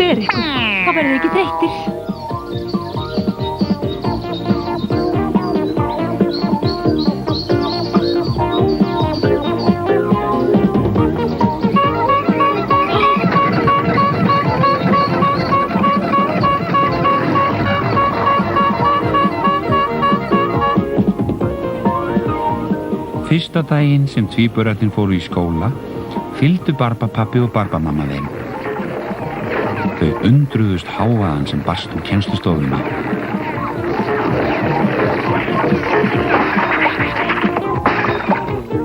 ber ykkur. Þá verður þið ekki þreyttir. Fyrsta daginn sem tvíburarnir fóru í skóla fylgdu Barbapabbi og Barbamamma þeim. Þau undruðust hávaðann sem barst úr kennslustofunni.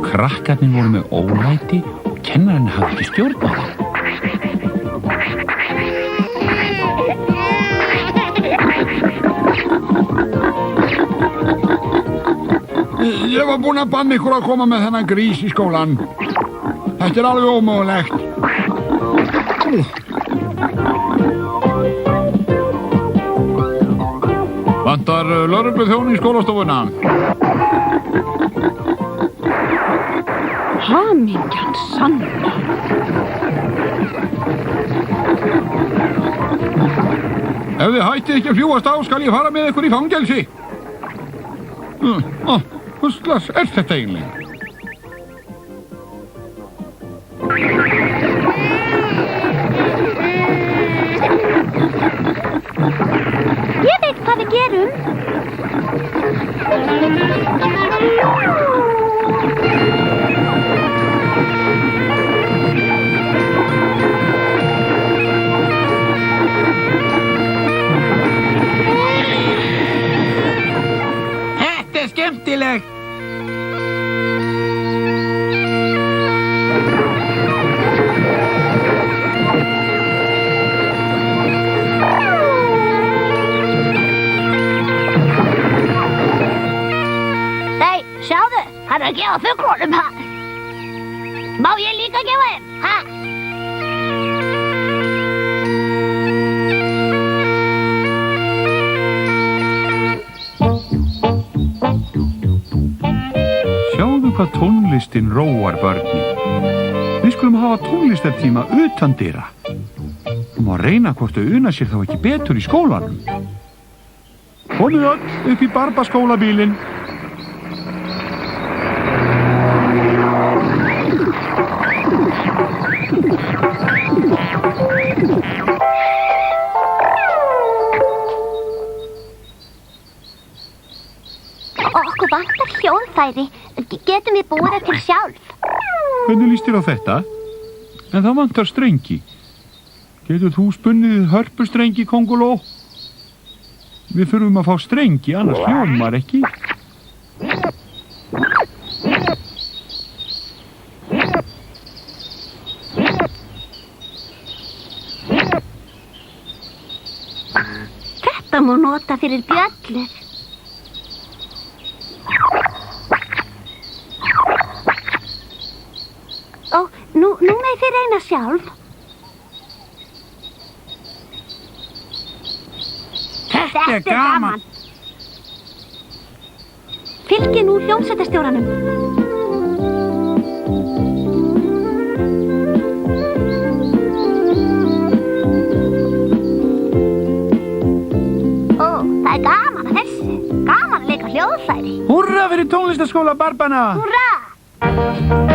Krakkarnir voru með ólæti og kennarinn hafði ekki stjórn á það. Ég var búinn að banna ykkur að koma með þennan grís í skólan. Þetta alveg ómögulegt. Vantar lögregluþjón í skólastofuna. Hamingjan sannlega. Ef þið hættið ekki að fljúast á, skal ég fara með ykkur í fangelsi. Hvers slags þetta eiginlega? Ég veit hvað við gerum. Þetta skemmtilegt. Hann að gefa fuglunum, ha? Má ég líka gefa þeim, ha? Sjáðu hvað tónlistin róar börnin. Við skulum hafa tónlistartíma utandyra. Það má reyna hvort þau una sér þá ekki betur í skólanum. Komið öll upp í Barbaskólabílinn. Okkur vantar hljóðfæri. Getum við búið það til sjálf? Hvernig líst þér á þetta? En það vantar strengi. Getur þú spunnið hörpustrengi, Kongoló? Við þurfum að fá strengi, annars hljómar ekki. Þetta má nota fyrir bjöllur. Nú með þið reyna sjálf. Þetta er gaman. Fylgið nú hljómsveitarstjóranum. Það er gaman að þessu. Gaman að leika hljóðfæri. Húrra fyrir tónlistarskóla Barbana! Húrra!